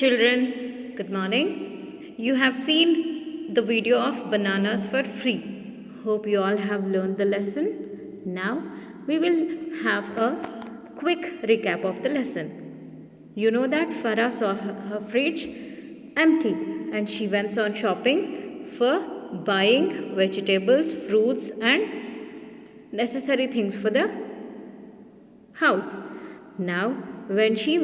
children, good morning. You have seen the video of bananas for free. Hope you all have learned the lesson. Now we will have a quick recap of the lesson. You know that Farah saw her fridge empty and she went on shopping for buying vegetables, fruits and necessary things for the house. Now when she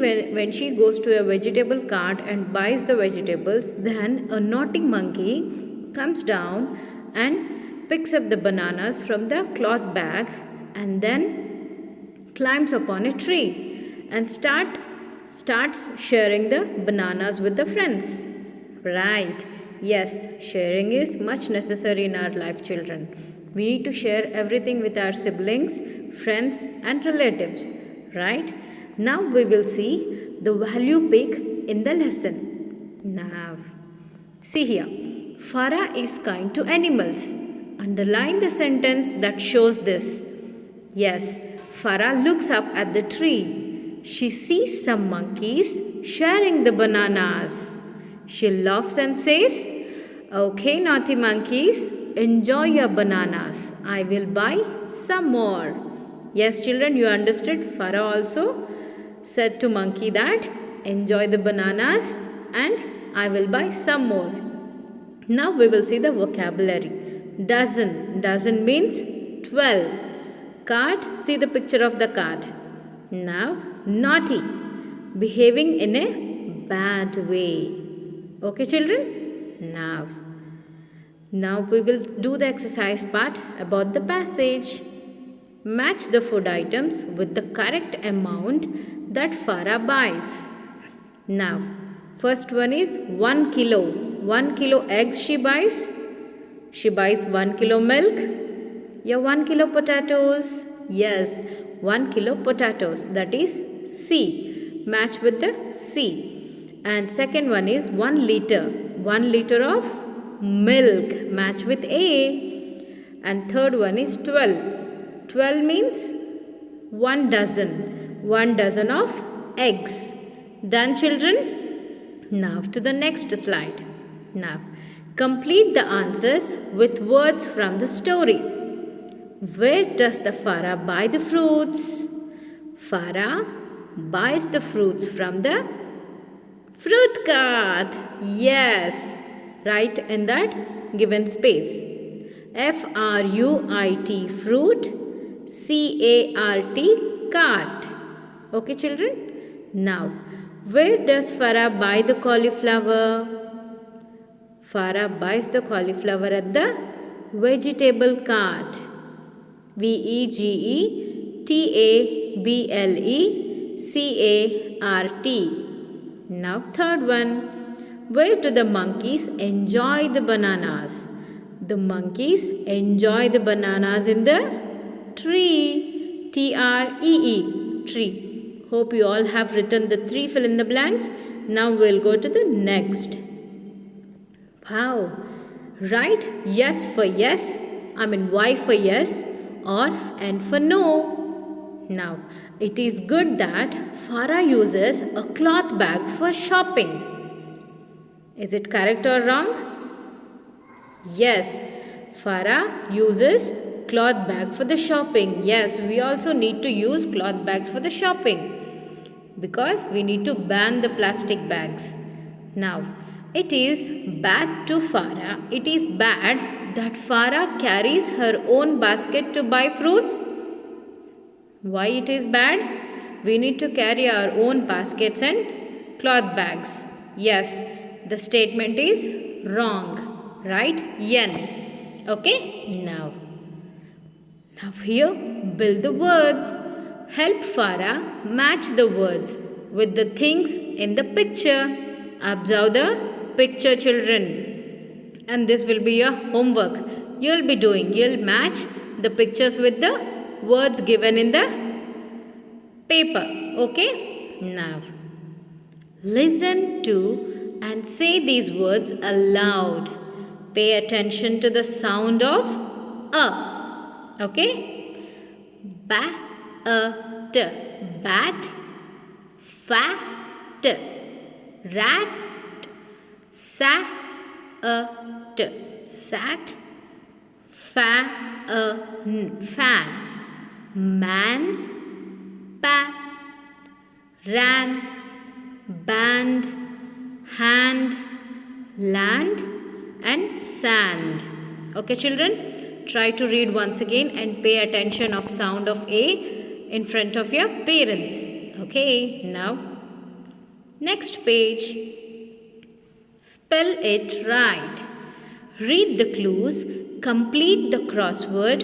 goes to a vegetable cart and buys the vegetables, then a naughty monkey comes down and picks up the bananas from the cloth bag and then climbs upon a tree and starts sharing the bananas with the friends. Right. Yes, sharing is much necessary in our life, children. We need to share everything with our siblings, friends and relatives. Right? Now we will see the value pick in the lesson. Now, see here. Farah is kind to animals. Underline the sentence that shows this. Yes, Farah looks up at the tree. She sees some monkeys sharing the bananas. She laughs and says, "Okay, naughty monkeys, enjoy your bananas. I will buy some more." Yes, children, you understood. Farah also said to monkey that, "Enjoy the bananas and I will buy some more." Now we will see the vocabulary. Dozen. Dozen means 12. Cart. See the picture of the cart. Now, naughty. Behaving in a bad way. Okay, children? Now we will do the exercise part about the passage. Match the food items with the correct amount that Farah buys. Now, first one is 1 kilo. 1 kilo eggs she buys. She buys 1 kilo milk. Yeah, 1 kilo potatoes. Yes, 1 kilo potatoes. That is C. Match with the C. And second one is 1 liter. 1 liter of milk. Match with A. And third one is 12. 12 means 1 dozen. 1 dozen of eggs. Done, children? Now to the next slide. Now, complete the answers with words from the story. Where does the Farah buy the fruits? Farah buys the fruits from the fruit cart. Yes, right in that given space. F-R-U-I-T, fruit. C-A-R-T, cart. Okay, children? Now, where does Farah buy the cauliflower? Farah buys the cauliflower at the vegetable cart. V-E-G-E-T-A-B-L-E-C-A-R-T. Now, third one. Where do the monkeys enjoy the bananas? The monkeys enjoy the bananas in the tree. T-R-E-E, tree. Hope you all have written the 3 fill in the blanks. Now we'll go to the next. Wow. Write yes for yes. Y for yes or N for no. Now, it is good that Farah uses a cloth bag for shopping. Is it correct or wrong? Yes, Farah uses cloth bag for the shopping. Yes, we also need to use cloth bags for the shopping because we need to ban the plastic bags. Now, it is bad to Farah. It is bad that Farah carries her own basket to buy fruits. Why it is bad? We need to carry our own baskets and cloth bags. Yes, the statement is wrong. Right? Yen. Okay? Now here, build the words. Help Farah match the words with the things in the picture. Observe the picture, children. And this will be your homework. You'll be doing. You'll match the pictures with the words given in the paper. Okay? Now, listen to and say these words aloud. Pay attention to the sound of a. Okay? Bat, bat, fat, rat, sat, sat, fan, man, pat, ran, band, hand, land and sand. Okay children, try to read once again and pay attention of sound of A in front of your parents. Okay, now next page. Spell it right. Read the clues, complete the crossword.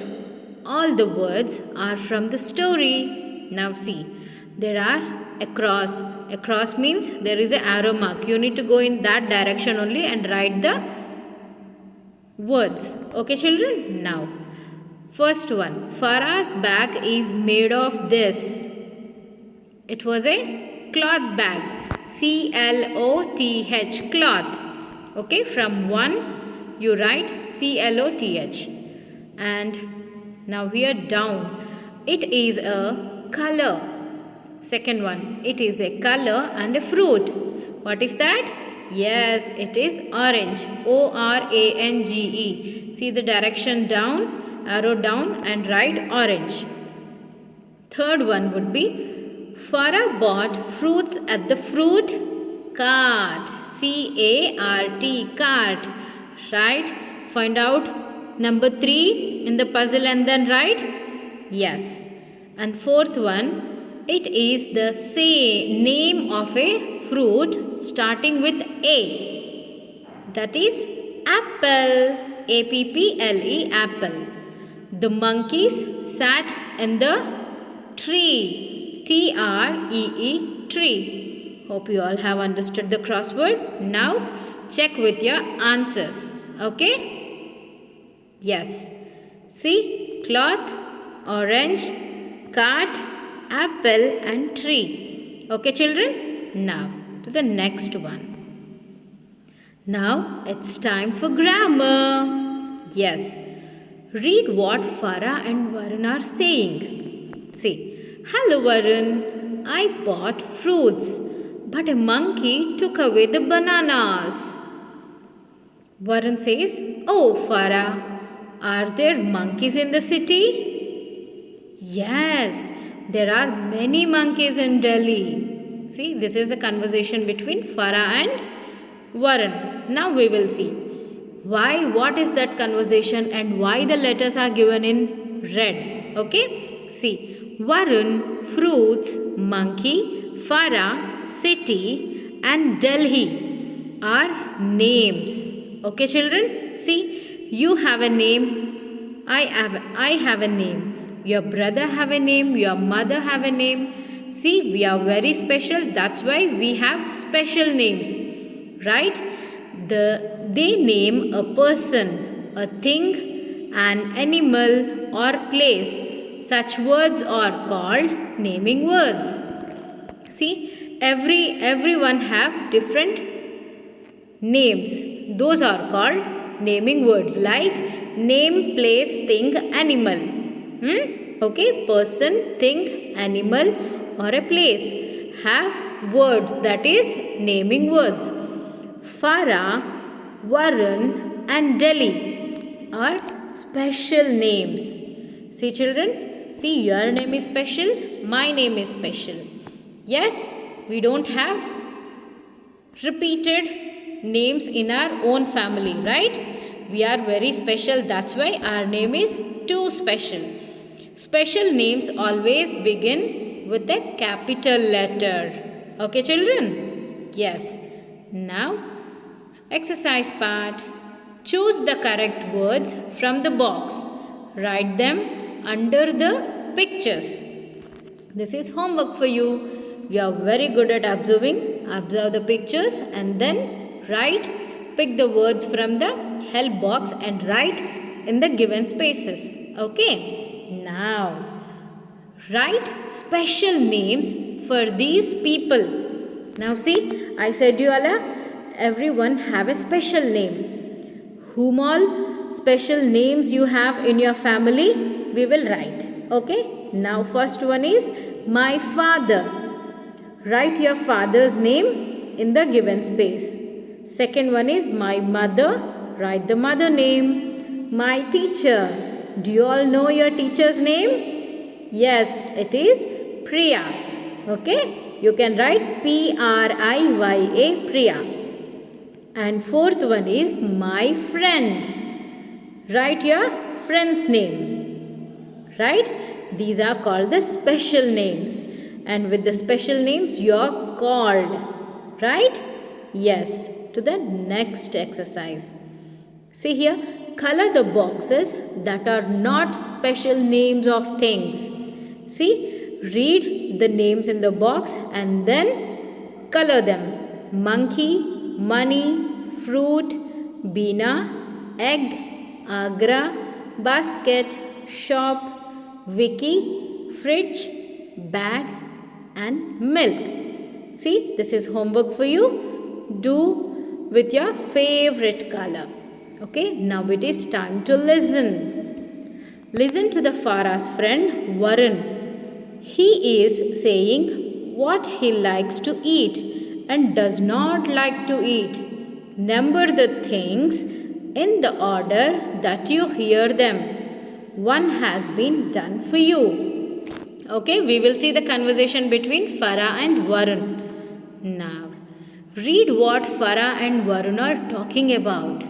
All the words are from the story. Now see, there are across. Across means there is an arrow mark. You need to go in that direction only and write the words. Okay children? Now, first one. Farah's bag is made of this. It was a cloth bag. C-L-O-T-H, cloth. Okay, from 1 you write C-L-O-T-H. And now here down. It is a color. Second one. It is a color and a fruit. What is that? Yes, it is orange. O-R-A-N-G-E. See the direction down, arrow down and write orange. Third one would be Farah bought fruits at the fruit cart. C-A-R-T, cart. Right? Find out number 3 in the puzzle and then write. Yes. And fourth one, it is the name of a fruit starting with A. That is apple. A-P-P-L-E, apple. The monkeys sat in the tree. T-R-E-E, tree. Hope you all have understood the crossword. Now check with your answers. Okay? Yes. See, cloth, orange, cart, apple and tree. Okay children? Now to the next one. Now it's time for grammar. Yes. Read what Farah and Varun are saying. See. Hello Varun, I bought fruits, but a monkey took away the bananas. Varun says, Oh Farah, are there monkeys in the city? Yes, there are many monkeys in Delhi. See, this is the conversation between Farah and Varun. Now we will see what is that conversation and why the letters are given in red. Okay, see. Varun, fruits, monkey, Farah, city and Delhi are names. Okay children? See, you have a name, I have a name, your brother have a name, your mother have a name. See, we are very special, that's why we have special names. Right? They name a person, a thing, an animal or place. Such words are called naming words. See, everyone have different names. Those are called naming words like name, place, thing, animal. Okay, person, thing, animal or a place have words, that is naming words. Farah, Varun and Delhi are special names. See children? See, your name is special, my name is special. Yes, we don't have repeated names in our own family, right? We are very special, that's why our name is too special. Special names always begin with a capital letter. Okay, children? Yes. Now, exercise part. Choose the correct words from the box. Write them under the pictures. This is homework for you. You are very good at observing. Observe the pictures and then pick the words from the help box and write in the given spaces. Okay. Now, write special names for these people. Now see, I said you all, everyone have a special name. Whom all special names you have in your family? We will write. Okay. Now first one is my father. Write your father's name in the given space. Second one is my mother. Write the mother name. My teacher. Do you all know your teacher's name? Yes, it is Priya. Okay, you can write Priya, Priya. And fourth one is my friend. Write your friend's name. Right? These are called the special names. And with the special names you are called. Right? Yes. To the next exercise. See here. Color the boxes that are not special names of things. See. Read the names in the box and then color them. Monkey, money, fruit, Beena, egg, Agra, basket, shop, Vicky, fridge, bag and milk. See, this is homework for you. Do with your favorite color. Okay, now it is time to listen. Listen to the Farah's friend Varun. He is saying what he likes to eat and does not like to eat. Number the things in the order that you hear them. One has been done for you. Okay, we will see the conversation between Farah and Varun. Now, read what Farah and Varun are talking about.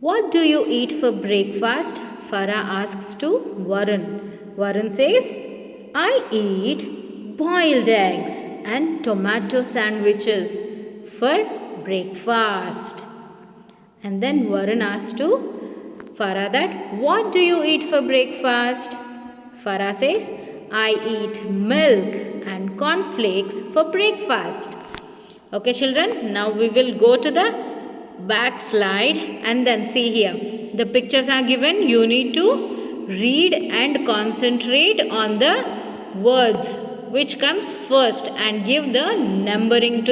What do you eat for breakfast? Farah asks to Varun. Varun says, I eat boiled eggs and tomato sandwiches for breakfast. And then Varun asks to Farah that, what do you eat for breakfast? Farah says, I eat milk and cornflakes for breakfast. Okay children, now we will go to the back slide and then see here. The pictures are given. You need to read and concentrate on the words which comes first and give the numbering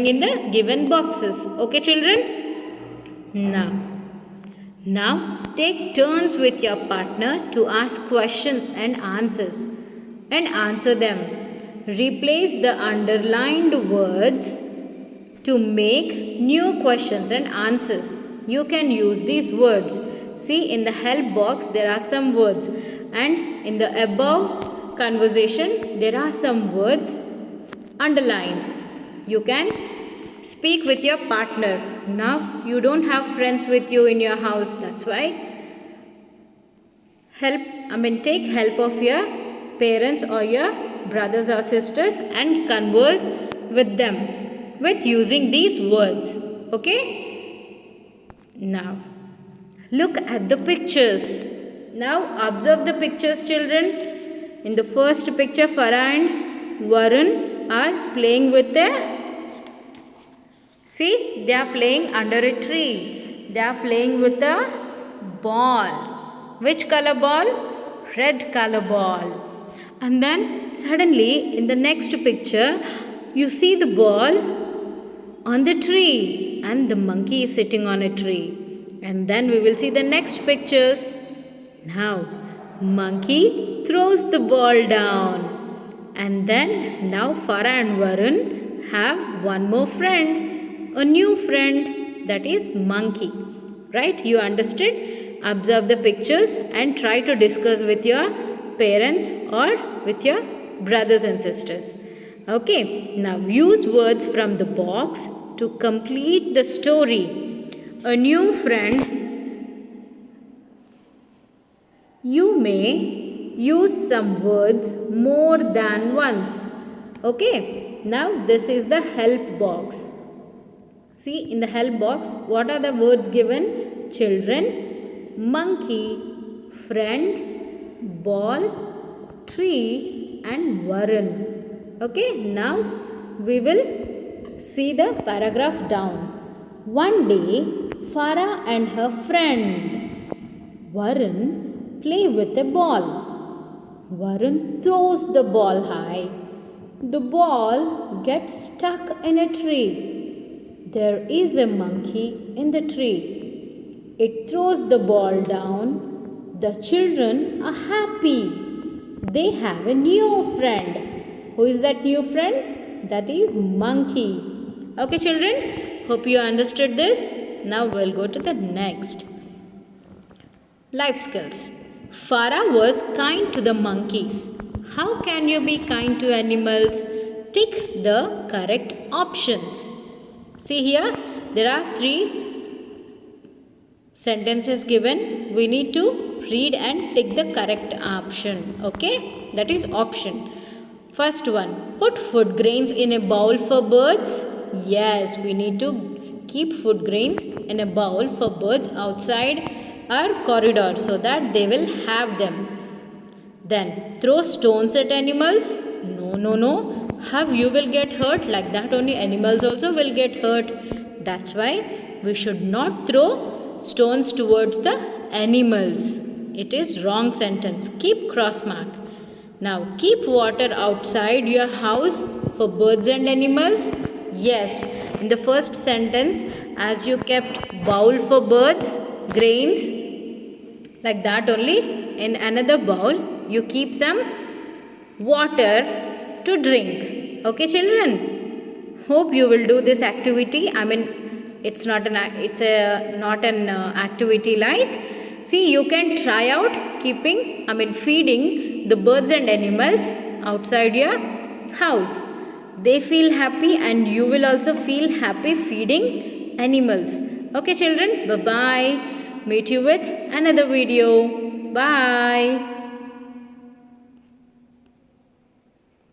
in the given boxes. Okay children? Now take turns with your partner to ask questions and answers and answer them. Replace the underlined words to make new questions and answers. You can use these words. See, in the help box there are some words and in the above conversation there are some words underlined. You can speak with your partner. Now you don't have friends with you in your house. That's why take help of your parents or your brothers or sisters and converse with them with using these words. Okay? Now look at the pictures. Now observe the pictures children. In the first picture, Farah and Varun are playing with they are playing under a tree. They are playing with a ball. Which color ball? Red color ball. And then suddenly in the next picture, you see the ball on the tree and the monkey is sitting on a tree. And then we will see the next pictures. Now, monkey throws the ball down. And then now Farah and Varun have one more friend. A new friend, that is monkey. Right? You understood? Observe the pictures and try to discuss with your parents or with your brothers and sisters. Okay. Now use words from the box to complete the story. A new friend. You may use some words more than once. Okay. Now this is the help box. See, in the help box, what are the words given? Children, monkey, friend, ball, tree and Varun. Okay, now we will see the paragraph down. One day, Farah and her friend Varun play with a ball. Varun throws the ball high. The ball gets stuck in a tree. There is a monkey in the tree. It throws the ball down. The children are happy. They have a new friend. Who is that new friend? That is monkey. Okay, children, hope you understood this. Now we'll go to the next. Life skills. Farah was kind to the monkeys. How can you be kind to animals? Tick the correct options. See here, there are 3 sentences given. We need to read and tick the correct option. Okay, that is option. First one, put food grains in a bowl for birds. Yes, we need to keep food grains in a bowl for birds outside our corridor so that they will have them. Then, throw stones at animals. No, no, no. How you will get hurt? Like that only animals also will get hurt. That's why we should not throw stones towards the animals. It is wrong sentence. Keep cross mark. Now, keep water outside your house for birds and animals. Yes, in the first sentence, as you kept bowl for birds, grains, like that only, in another bowl, you keep some water to drink. Okay, children? Hope you will do this activity. I mean, it's not an activity like. See, you can try out feeding the birds and animals outside your house. They feel happy and you will also feel happy feeding animals. Okay, children? Bye-bye. Meet you with another video. Bye.